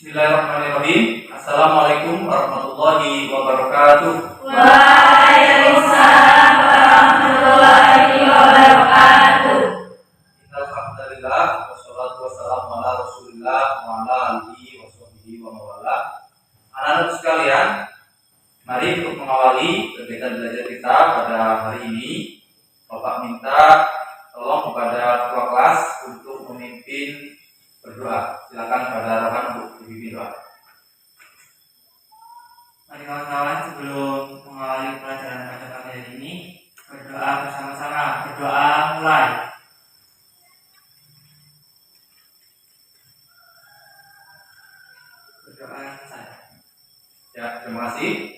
Bismillahirrahmanirrahim. Assalamualaikum warahmatullahi wabarakatuh. Waalaikumsalam warahmatullahi wabarakatuh. Alhamdulillah wassalatu wassalamu ala Rasulillah wa ala alihi washabbihi wa mawala. Anak-anak sekalian, mari untuk mengawali kegiatan belajar kita pada hari ini, Bapak minta tolong kepada ketua kelas untuk memimpin berdoa. Silakan pada Rahman untuk dipimpin doa. Mari kawan-kawan, sebelum mengawali pelajaran pada pagi hari ini, berdoa bersama-sama. Berdoa mulai. Berdoa selesai. Ya, terima kasih.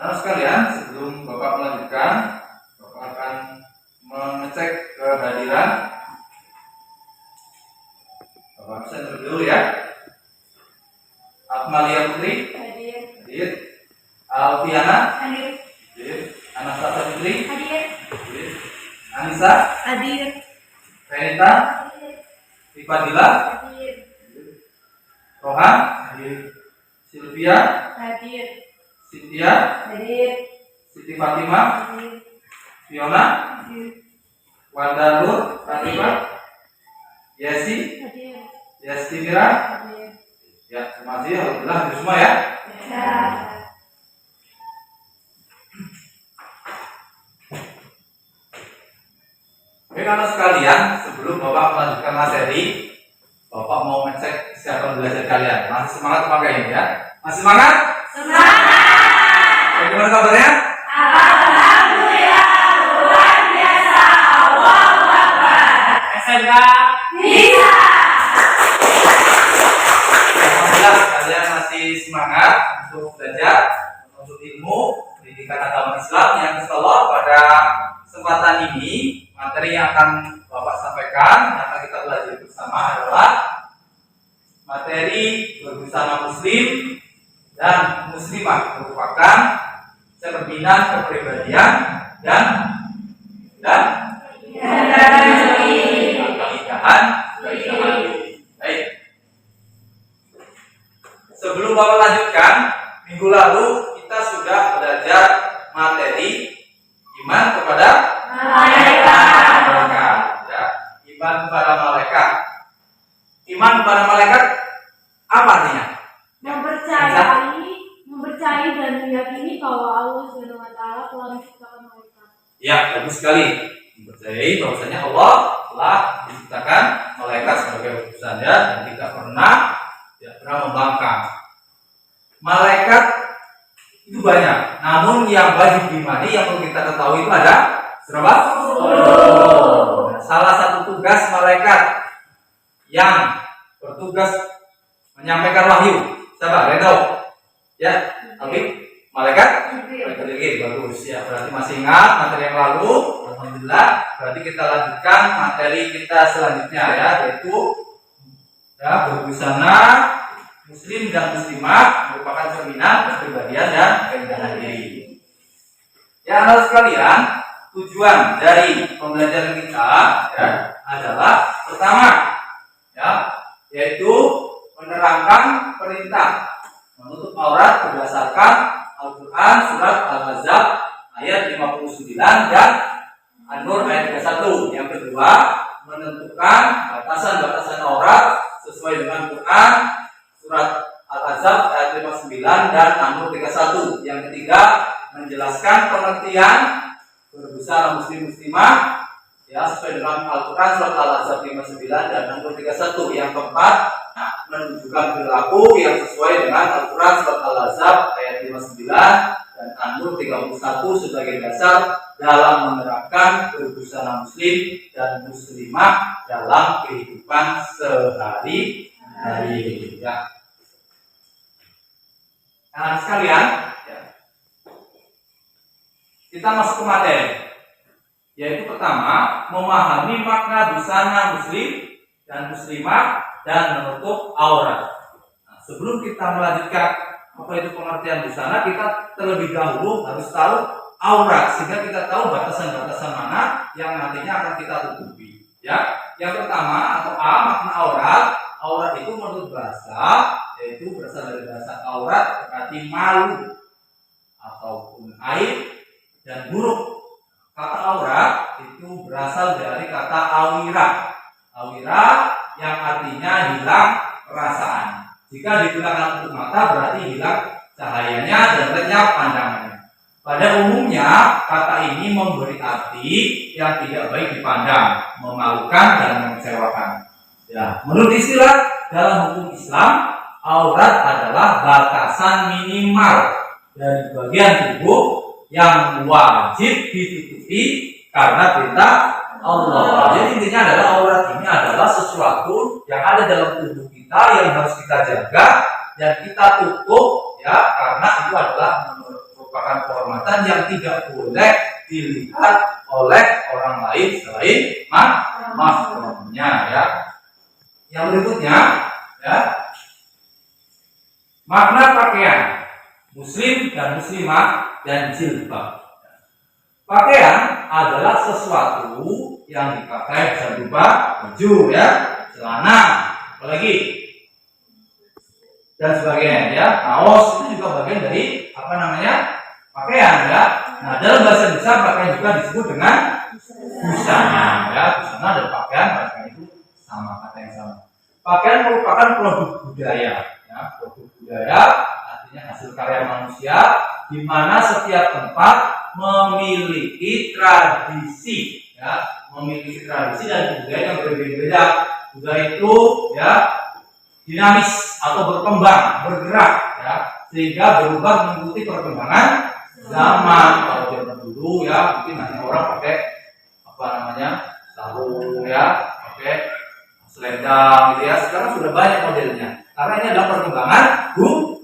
Anak sekalian, sebelum Bapak melanjutkan, Bapak akan mengecek kehadiran. Bapak bisa dulu ya. Akmalia Putri hadir. Alfiana Hadir. hadir. Anastasia Putri Hadir. hadir. Anissa Hadir. Renita Ifadila Hadir. Rohan hadir. Sylvia Hadir. Cynthia Hadir. Siti Fatimah Hadir. Fiona Hadir. Wanda Nur Fatimah Yesi Hadir. Yesti Mira. Hadir. Ya, terima kasih. Alhamdulillah hadir semua ya. Ya. Oke, anak sekalian, sebelum Bapak melanjutkan materi, Bapak mau ngecek kesiapan belajar kalian. Masih semangat pakai ini ya? Masih semangat? Semangat. Bagaimana kabarnya? Alhamdulillah luar biasa. Allahu Akbar. SMK Bisa. Alhamdulillah kalian masih semangat untuk belajar, untuk ilmu pendidikan agama Islam yang insyaallah pada kesempatan ini materi yang akan Bapak sampaikan yang akan kita belajar bersama adalah materi berbusana muslim dan muslimah, merupakan cerminan kepribadian dan keindahan diri. Baik. Sebelum Bapak lanjutkan, minggu lalu kita sudah belajar materi iman kepada malaikat. Ya, iman kepada malaikat. Iman kepada malaikat apa artinya? Mempercayai dan meyakini bahwa Allah Subhanahu wa taala telah menciptakan malaikat. Ya, bagus sekali. Mempercayai bahwasanya Allah telah menciptakan malaikat sebagai utusannya dan tidak pernah membangkang. Malaikat itu banyak, namun yang wajib diimani yang perlu kita ketahui itu ada berapa? 10. Nah, salah satu tugas malaikat yang bertugas menyampaikan wahyu, siapa? Redo. Ya, tapi malaikat Jibril. Bagus ya, berarti masih ingat materi yang lalu. Alhamdulillah, berarti kita lanjutkan materi kita selanjutnya ya, yaitu ya, berbusana muslim dan muslimah merupakan cerminan kepribadian dan keindahan diri. Ya, anak sekalian, tujuan dari pembelajaran kita ya, adalah pertama ya, yaitu menerangkan perintah menutup aurat berdasarkan Al-Quran surat Al-Ahzab ayat 59 dan An-Nur ayat 31. Yang kedua, menentukan batasan-batasan aurat sesuai dengan Quran surat Al-Ahzab ayat 59 dan An-Nur 31. Yang ketiga, menjelaskan pengertian berbusana muslim muslimah ya sesuai dengan Al-Quran surat Al-Ahzab 59 dan An-Nur 31. Yang keempat, menunjukkan perilaku yang sesuai dengan Al-Quran surat Al-Ahzab ayat 59 dan An-Nur 31 sebagai dasar dalam menerapkan berbusana muslim dan muslimah dalam kehidupan sehari-hari. Ya. Nah, sekalian, ya, kita masuk ke materi, yaitu pertama, memahami makna busana muslim dan muslimah dan menutup aurat. Nah, sebelum kita melanjutkan apa itu pengertian busana, kita terlebih dahulu harus tahu aurat sehingga kita tahu batasan-batasan mana yang nantinya akan kita tutupi. Ya, yang pertama atau A, makna aurat Aurat itu menurut bahasa yaitu berasal dari bahasa aurat berarti malu ataupun aib dan buruk. Kata aurat itu berasal dari kata awirah. Awirah yang artinya hilang perasaan. Jika digunakan untuk mata berarti hilang cahayanya dan lenyap pandangannya. Pada umumnya kata ini memberi arti yang tidak baik dipandang, memalukan dan mengecewakan. Ya, menurut istilah dalam hukum Islam, aurat adalah batasan minimal dari bagian tubuh yang wajib ditutupi karena perintah Allah. Jadi intinya adalah aurat ini adalah sesuatu yang ada dalam tubuh kita yang harus kita jaga dan kita tutup ya, karena itu adalah merupakan kehormatan yang tidak boleh dilihat oleh orang lain selain mahramnya ya. Yang berikutnya ya, makna pakaian muslim dan muslimah dan jilbab. Pakaian adalah sesuatu yang dipakai bisa berupa baju ya, celana, apalagi dan sebagainya ya. Kaos itu juga bagian dari apa namanya? Pakaian ya. Nah, dalam bahasa Indonesia pakaian juga disebut dengan busana ya. Busana dan pakaian itu sama, kata yang sama. Pakaian merupakan produk budaya ya. Produk budaya artinya hasil karya manusia di mana setiap tempat memiliki tradisi ya, memiliki tradisi dan budaya yang berbeda-beda. Budaya itu ya dinamis atau berkembang, bergerak ya, sehingga berubah mengikuti perkembangan zaman. Kalau zaman dulu ya mungkin hanya orang pakai apa namanya sarung ya, pakai selendang gitu ya. Sekarang sudah banyak modelnya karena ini adalah perkembangan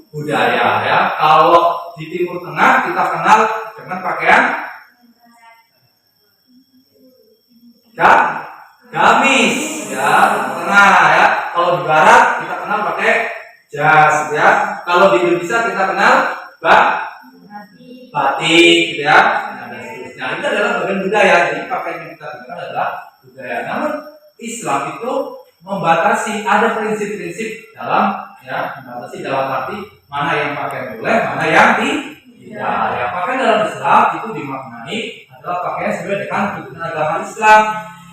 budaya ya. Kalau di Timur Tengah kita kenal dengan pakaian gamis ya, tengah ya. Kalau di Barat kita kenal pakai jas ya. Kalau di Indonesia kita kenal batik gitu ya. Nah, dan seterusnya. Itu adalah bagian budaya. Jadi pakaian yang kita gunakan adalah budaya. Namun Islam itu membatasi, ada prinsip-prinsip dalam ya, membatasi dalam arti mana yang pakai boleh, mana yang tidak. Ya, pakaian dalam Islam itu dimaknai adalah pakaian sesuai dengan tuntunan agama Islam.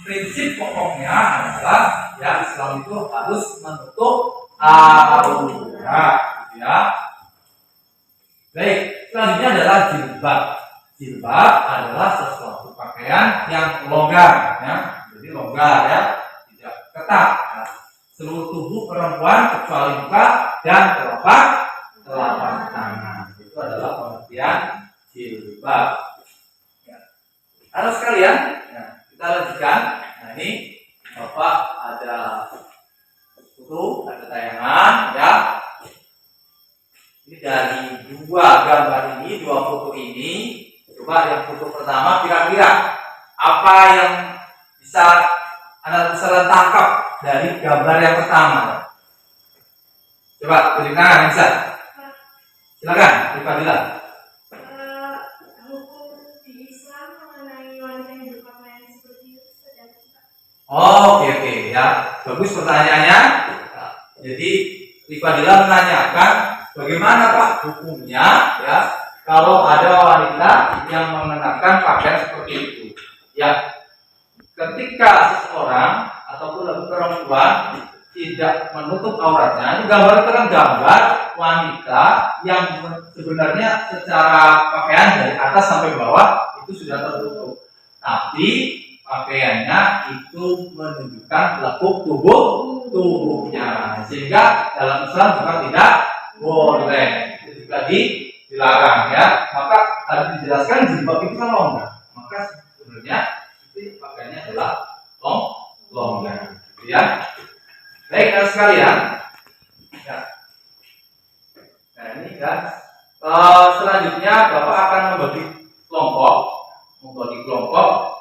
Prinsip pokoknya adalah ya Islam itu harus menutup aurat ya. Baik, selanjutnya adalah jilbab. Jilbab adalah sesuatu pakaian yang longgar ya. Jadi longgar ya, tidak ketat ya. Seluruh tubuh perempuan kecuali muka dan telapak tangan. Itu adalah pengertian jilbab. Ya. Anak sekalian, ya, kita lanjutkan. Nah ini Bapak ada foto, ada tayangan ya. Ini dari dua gambar ini, dua foto ini. Coba yang foto pertama kira-kira apa yang bisa Anda tangkap dari gambar yang pertama? Coba tunjukkan tangan bisa. Silakan, Fadila. Hukum di Islam mengenai wanita yang berpakaian seperti itu sudah ada. Oke ya, bagus pertanyaannya. Jadi Fadila menanyakan bagaimana Pak hukumnya ya kalau ada wanita yang mengenakan pakaian seperti itu. Ya, ketika seseorang ataupun lebih perempuan tidak menutup auratnya, itu gambar itu kan gambar wanita yang sebenarnya secara pakaian dari atas sampai bawah itu sudah tertutup, tapi pakaiannya itu menunjukkan lekuk tubuhnya, sehingga dalam Islam juga tidak boleh, itu juga dilarang ya. Maka tadi dijelaskan jilbab itu kan longgar, maka sebenarnya itu pakaiannya adalah longgar ya. Baik sekalian ya. Nah ini kan selanjutnya Bapak akan membagi kelompok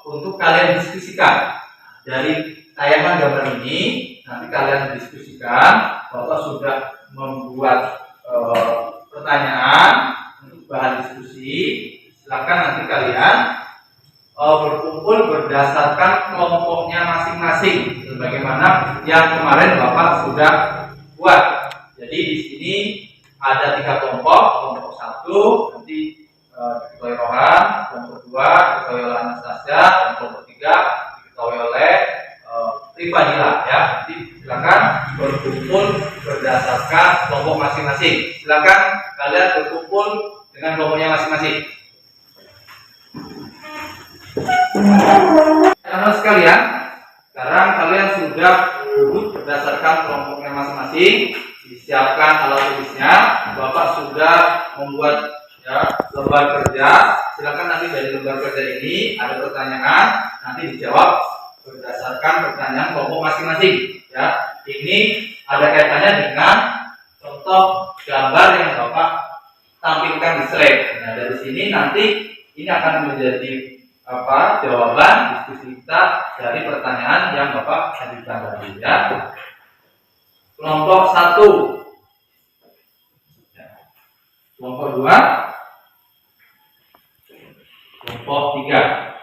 untuk kalian diskusikan. Dari tayangan gambar ini nanti kalian diskusikan. Bapak sudah membuat pertanyaan untuk bahan diskusi. Silakan nanti kalian berkumpul berdasarkan kelompoknya masing-masing, sebagaimana yang kemarin Bapak sudah buat. Jadi di sini ada 3 kelompok. Kelompok 1 nanti diketuai Rohan, kelompok 2 diketuai oleh Anastasia, dan kelompok 3 diketuai oleh Rifanila. Ya, nanti silakan berkumpul berdasarkan kelompok masing-masing. Silakan kalian berkumpul dengan kelompoknya masing-masing. Anak sekalian, sekarang kalian sudah duduk berdasarkan kelompoknya masing-masing, disiapkan alat tulisnya. Bapak sudah membuat lembar kerja. Silakan nanti dari lembar kerja ini ada pertanyaan, nanti dijawab berdasarkan pertanyaan kelompok masing-masing. Ya, ini ada kaitannya dengan contoh gambar yang Bapak tampilkan di slide. Nah, dari sini nanti ini akan menjadi jawaban diskusi kita dari pertanyaan yang Bapak ajukan tadi. Ya. Kelompok 1, kelompok 2, kelompok 3.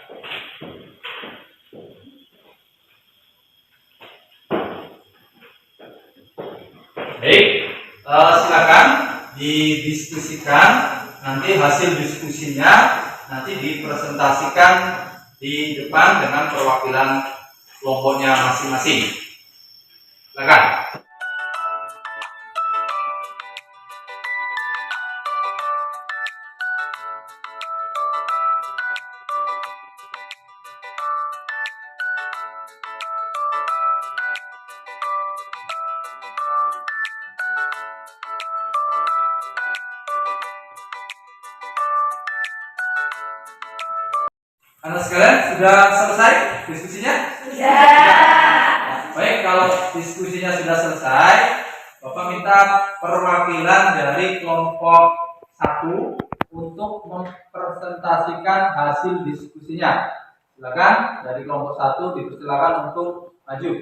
Baik, silakan didiskusikan. Nanti hasil diskusinya nanti dipresentasikan di depan dengan perwakilan kelompoknya masing-masing. Silakan. Anak sekalian sudah selesai diskusinya? Sudah. Baik, kalau diskusinya sudah selesai, Bapak minta perwakilan dari kelompok 1 untuk mempresentasikan hasil diskusinya. Silakan dari kelompok 1 dipersilakan untuk maju.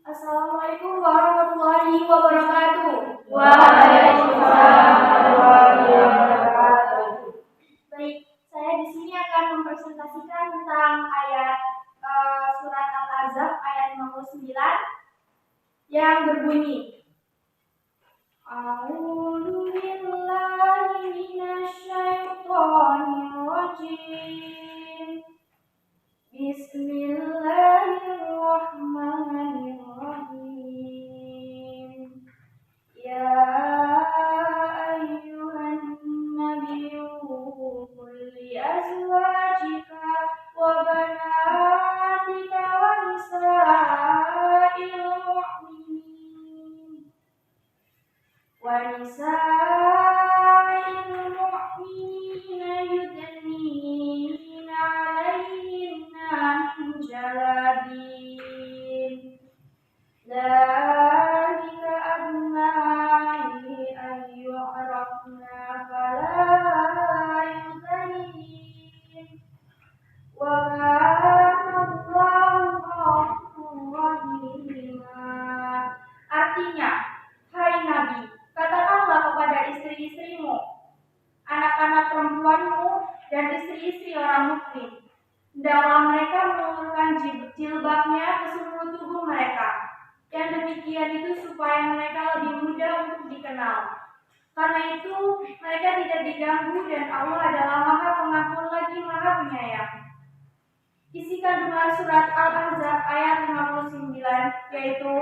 Assalamualaikum warahmatullahi wabarakatuh. Waalaikumsalam warahmatullahi wabarakatuh. Baik, saya di sini akan mempresentasikan tentang ayat surat Al-Ahzab ayat 59 yang berbunyi A'udzu billahi minasyaitonir rajim. Bismillahirrahmanirrahim. Ya ayyuhan nabiyyu qul li azwajika wa banatika wa nisa'il mu'minina yudnina 'alaihinna min jalabib. Dzalika adna an yu'rafna fala yudhin. Wa kana Allahu ghafurur rahima. Artinya, hai Nabi, katakanlah kepada istri-istrimu, anak-anak perempuanmu, dan istri-istri orang mukmin, hendaklah mereka mengulurkan jilbabnya ke seluruh tubuh mereka. Yang demikian itu supaya mereka lebih mudah untuk dikenal. Karena itu mereka tidak diganggu dan Allah adalah Maha Pengampun lagi Maha Penyayang. Isi kandungan surat Al-Ahzab ayat 59 yaitu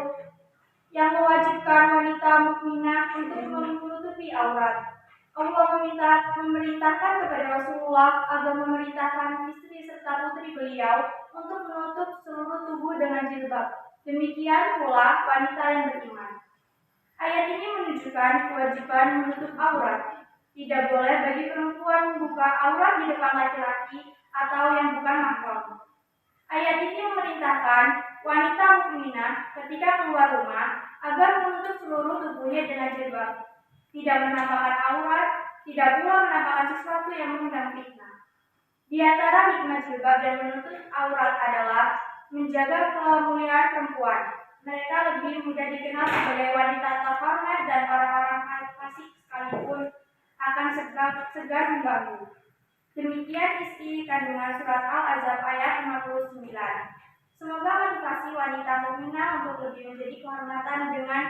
yang mewajibkan wanita mukminah untuk menutupi aurat. Allah memerintahkan kepada Rasulullah agar memerintahkan istri serta putri beliau untuk menutup seluruh tubuh dengan jilbab. Demikian pula wanita yang beriman. Ayat ini menunjukkan kewajiban menutup aurat. Tidak boleh bagi perempuan membuka aurat di depan laki-laki atau yang bukan mahram. Ayat ini memerintahkan wanita mukminah ketika keluar rumah agar menutup seluruh tubuhnya dengan jilbab, tidak menampakkan aurat, tidak pula menampakkan sesuatu yang mengundang fitnah. Di antara hikmah jilbab dan menutup aurat adalah menjaga kemuliaan perempuan. Mereka lebih mudah dikenal sebagai wanita terhormat dan orang-orang fasik sekalipun akan segar mengganggu. Demikian isi kandungan surat Al-Ahzab ayat 59. Semoga motivasi wanita mukminah untuk lebih menjadi kehormatan dengan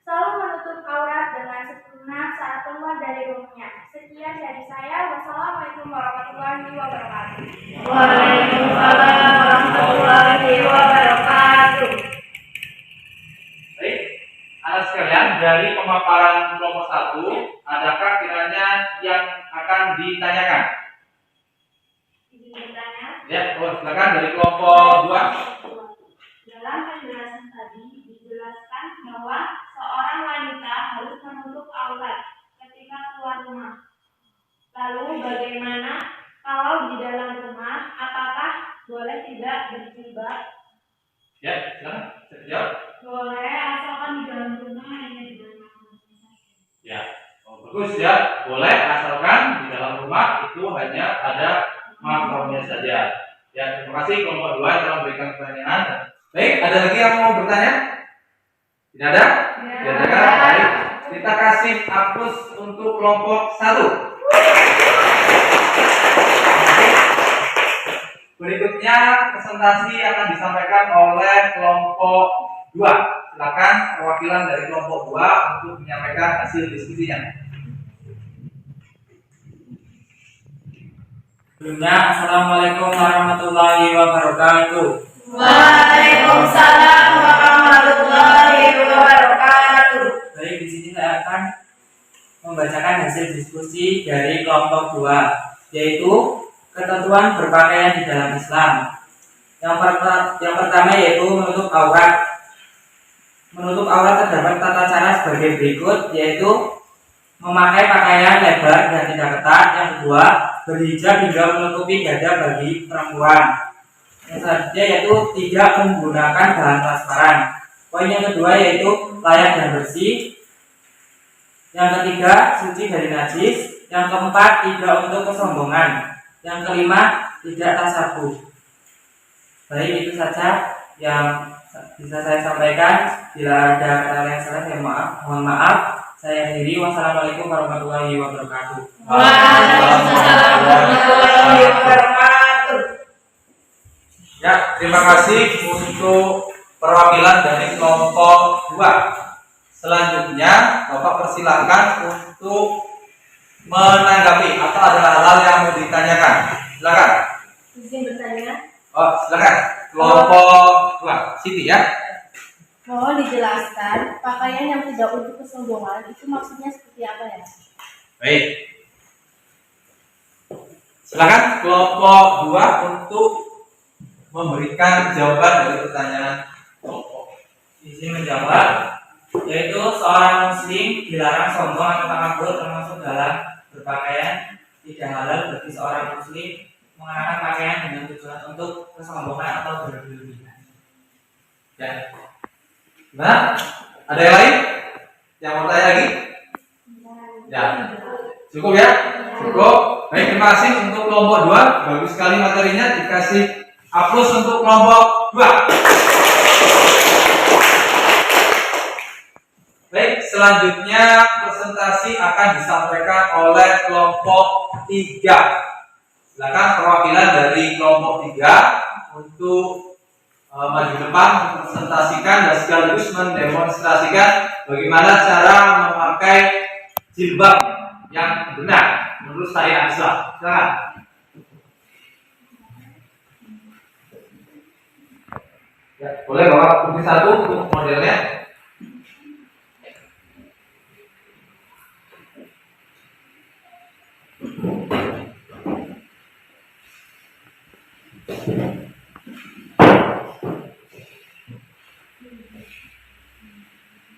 selalu menutup aurat dengan sempurna saat keluar dari rumahnya. Sekian dari saya. Wassalamualaikum warahmatullahi wabarakatuh. Waalaikumsalam warahmatullahi wabarakatuh. Baik, anak sekalian, dari pemaparan kelompok 1, adakah kiranya yang akan ditanyakan? Izin bertanya. Ya, silakan dari kelompok 2. Dalam penjelasan tadi dijelaskan bahwa seorang wanita harus menutup aurat ketika keluar rumah. Lalu bagaimana kalau di dalam rumah? Apakah boleh tidak berjilbab? Ya, silakan. Saya jawab. Boleh, asalkan di dalam rumah hanya di dalam rumah. Ya, bagus ya. Boleh asalkan di dalam rumah itu hanya ada mahramnya saja. Ya, terima kasih kelompok 2 yang telah memberikan pertanyaan. Baik, ada lagi yang mau bertanya? Tidak ada? Tidak ada. Baik, kita kasih hapus untuk kelompok 1. Berikutnya presentasi akan disampaikan oleh kelompok 2. Silakan perwakilan dari kelompok 2 untuk menyampaikan hasil diskusinya. Sebelumnya, Assalamualaikum warahmatullahi wabarakatuh. Waalaikumsalam warahmatullahi wabarakatuh. Baik, di sini saya akan membacakan hasil diskusi dari kelompok 2, yaitu ketentuan berpakaian di dalam Islam. Yang pertama yaitu menutup aurat. Menutup aurat terdapat tata cara sebagai berikut, yaitu memakai pakaian lebar dan tidak ketat. Yang kedua, berhijab hingga menutupi dada bagi perempuan. Yang selanjutnya yaitu tidak menggunakan bahan transparan. Poin yang kedua yaitu layak dan bersih. Yang ketiga, suci dari najis. Yang keempat, tidak untuk kesombongan. Yang kelima, tidak tasabuh. Baik, itu saja yang bisa saya sampaikan. Bila ada kata yang salah, saya mohon maaf. Saya akhiri. Wassalamualaikum warahmatullahi wabarakatuh. Waalaikumsalam warahmatullahi wabarakatuh. Ya, terima kasih untuk perwakilan dari kelompok 2. Selanjutnya, Bapak persilahkan untuk menanggapi atau ada hal-hal yang mau ditanyakan. Silakan. Izin bertanya. Oh, silakan. Kelompok 2, Siti ya. Mohon dijelaskan, pakaian yang tidak untuk kesombongan itu maksudnya seperti apa ya? Baik. Silakan kelompok 2 untuk memberikan jawaban dari pertanyaan kelompok. Izin menjawab, yaitu seorang muslim dilarang sombong atau takabur termasuk dalam berpakaian. Tidak halal bagi seorang muslim mengenakan pakaian dengan tujuan untuk kesombongan atau berlebihan. Ya. Nah, ada yang lain yang mau tanya lagi? Ya. Cukup ya? Cukup. Baik, terima kasih untuk kelompok 2. Bagus sekali materinya, dikasih aplaus untuk kelompok 2. Baik, selanjutnya presentasi akan disampaikan oleh kelompok 3. Silakan perwakilan dari kelompok 3 untuk maju depan mempresentasikan dan sekaligus mendemonstrasikan bagaimana cara memakai jilbab yang benar menurut syariat Islam. Silakan. Ya, boleh Bapak kunci 1 untuk modelnya.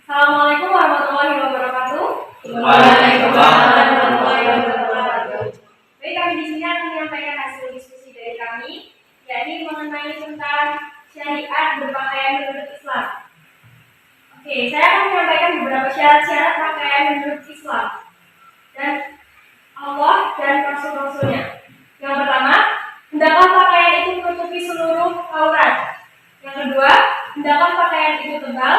Assalamualaikum warahmatullahi wabarakatuh. Waalaikumsalam warahmatullahi wabarakatuh. Baik, kami di sini akan menyampaikan hasil diskusi dari kami, yakni mengenai tentang syariat berpakaian menurut Islam. Oke, saya akan menyampaikan beberapa syarat-syarat pakaian menurut Islam dan Allah dan Rasul-Rasulnya. Yang pertama, hendaklah pakaian itu menutupi seluruh aurat. Yang kedua, hendaklah pakaian itu tebal,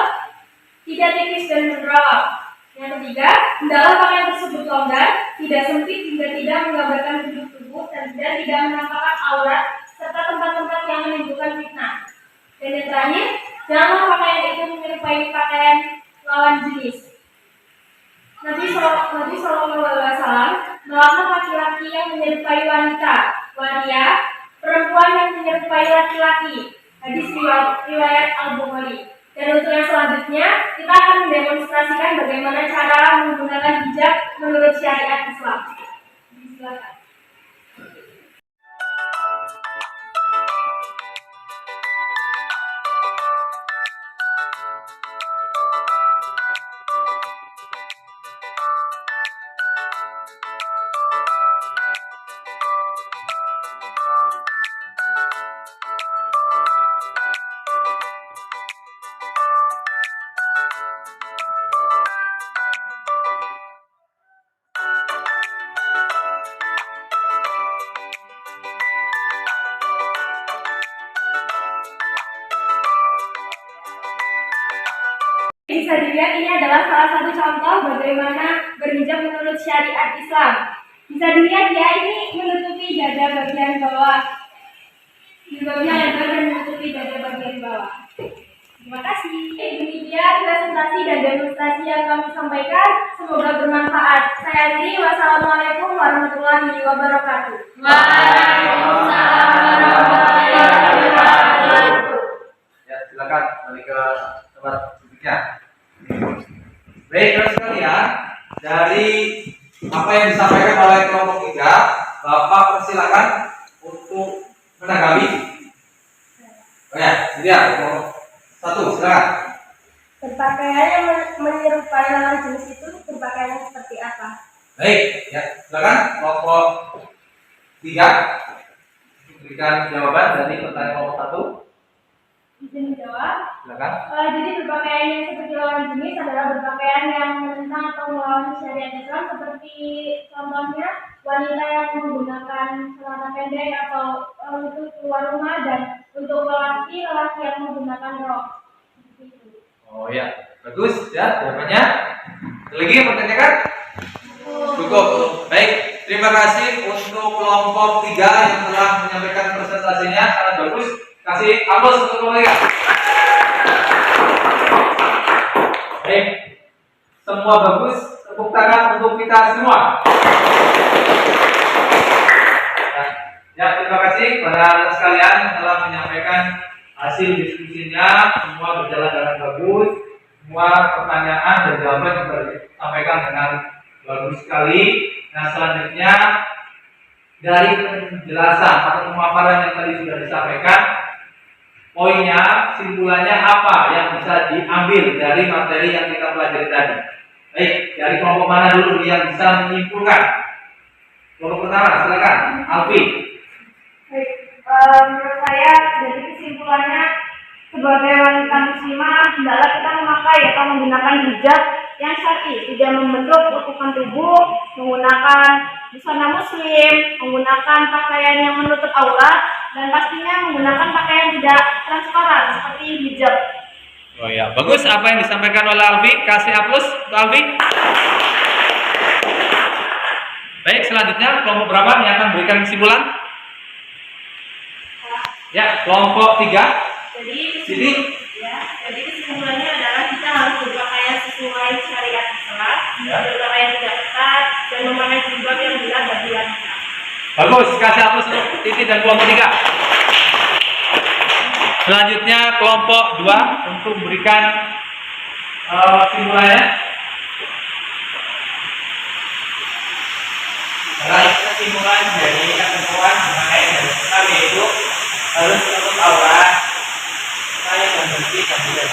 tidak tipis dan menerawang. Yang ketiga, hendaklah pakaian tersebut longgar, tidak sempit hingga tidak menggambarkan bentuk tubuh, dan tidak menampakkan aurat serta tempat-tempat yang menimbulkan fitnah. Dan yang terakhir, janganlah pakaian itu menyerupai pakaian lawan jenis. Nabi Shallallahu Alaihi Wasallam melarang laki-laki yang menyerupai wanita, waria, perempuan yang menyerupai laki-laki. Hadis riwayat Al-Bukhari. Dan untuk yang selanjutnya, kita akan mendemonstrasikan bagaimana cara menggunakan hijab menurut syariat Islam. Silakan. Bisa dilihat ini adalah salah satu contoh bagaimana berhijab menurut syariat Islam. Bisa dilihat ya, ini menutupi dada bagian bawah. Jilbabnya lebar dan menutupi dada bagian bawah. Terima kasih. Demikian presentasi dan demonstrasi yang kami sampaikan. Semoga bermanfaat. Saya akhiri. Wassalamualaikum warahmatullahi wabarakatuh. Waalaikumsalam warahmatullahi wabarakatuh. Ya, silakan balik ke tempat duduknya. Baik, terus sekalian, dari apa yang disampaikan oleh kelompok 3, Bapak persilakan untuk menanggapi. Oh ya, dia kelompok 1, silakan. Berpakaian yang menyerupai lawan jenis itu berpakaian seperti apa? Baik, ya, silakan kelompok 3 berikan jawaban dari pertanyaan kelompok 1. Izin menjawab. Silakan. Jadi berpakaian yang seperti lawan jenis adalah berpakaian yang menentang atau melawan syariat Islam, seperti contohnya wanita yang menggunakan celana pendek atau untuk keluar rumah, dan untuk lelaki yang menggunakan rok. Oh ya, bagus ya jawabannya. Ada lagi yang pertanyakan? Cukup. Baik, terima kasih untuk kelompok 3 yang telah menyampaikan presentasinya, sangat bagus. Kasih aplaus untuk mereka. Baik, semua bagus. Tepuk tangan untuk kita semua. Ya, terima kasih kepada anda sekalian yang telah menyampaikan hasil diskusinya. Semua berjalan dengan bagus. Semua pertanyaan dan jawaban yang disampaikan dengan bagus sekali. Nah, selanjutnya dari penjelasan atau pemaparan yang tadi sudah disampaikan, poinnya, simpulannya apa yang bisa diambil dari materi yang kita pelajari tadi? Baik, dari kelompok mana dulu yang bisa menyimpulkan? Kelompok pertama, silakan, Alfi. Baik, menurut saya dari kesimpulannya, sebagai wanita muslimah hendaklah kita memakai atau menggunakan hijab yang syar'i, tidak membentuk lekukan tubuh, menggunakan busana muslim, menggunakan pakaian yang menutup aurat, dan pastinya menggunakan pakaian tidak transparan seperti hijab. Oh ya, bagus apa yang disampaikan oleh Alfi. Kasih aplaus untuk Alfi. Baik, selanjutnya kelompok berapa yang akan berikan kesimpulan? Ya, kelompok 3. Jadi kesimpulannya adalah kita harus berpakaian sesuai syariat Islam, berpakaian tidak ketat, dan memakai jilbab yang jelas bagi wanita. Bagus, kasih aplaus untuk Titi dan kelompok 3. Selanjutnya kelompok 2 untuk memberikan kesimpulannya. Kesimpulan dari ketentuan mengenai dari sekali itu harus menutup aurat, saya dan bersih dan tidak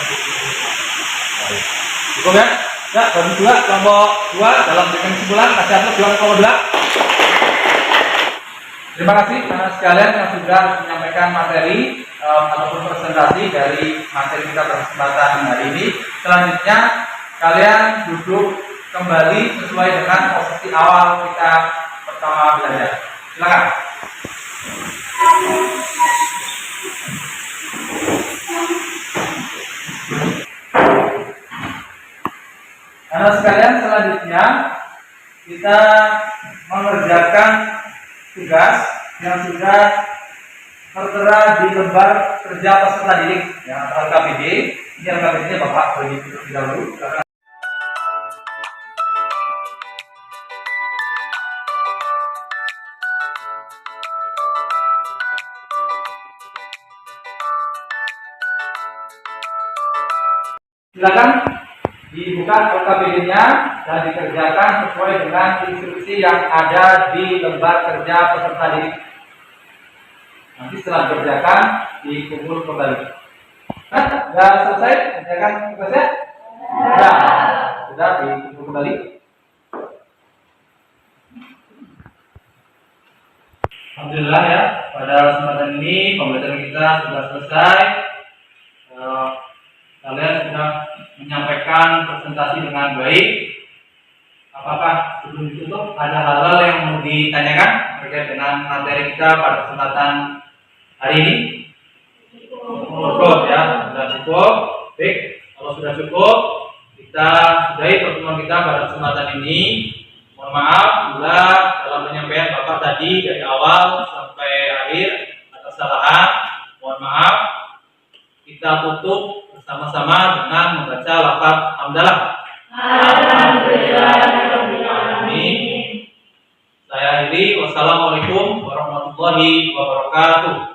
cukup ya? Ya, bagi 2 kelompok 2 dalam memberikan kesimpulan. Kasih aplaus buat kelompok 2. Terima kasih teman sekalian yang sudah menyampaikan materi ataupun presentasi dari materi kita pada kesempatan hari ini. Selanjutnya kalian duduk kembali sesuai dengan posisi awal kita pertama belajar. Silakan. Teman sekalian, selanjutnya kita mengerjakan tugas yang sudah tertera di lembar kerja peserta didik yang antara LKPD. Ini LKPD-nya Bapak bagi terlebih dahulu. Silakan dibuka LKPD-nya dan dikerjakan sesuai dengan instruksi yang ada di lembar kerja peserta didik. Nanti setelah dikerjakan dikumpul kembali. Nah, sudah selesai kerjakan tugasnya? Sudah dikumpul kembali. Alhamdulillah ya, pada kesempatan ini pembelajaran kita sudah selesai. Kalian sudah menyampaikan presentasi dengan baik. Apakah sebelum ditutup ada hal-hal yang mau ditanyakan terkait dengan materi kita pada kesempatan hari ini? Cukup ya, sudah cukup. Baik, kalau sudah cukup, kita sudahi pertemuan kita pada kesempatan ini. Mohon maaf bila dalam penyampaian Bapak tadi dari awal sampai akhir ada kesalahan. Mohon maaf. Kita tutup bersama-sama dengan membaca lafaz hamdalah. Alhamdulillahirobbilalamin. Saya akhiri. Wassalamualaikum warahmatullahi wabarakatuh.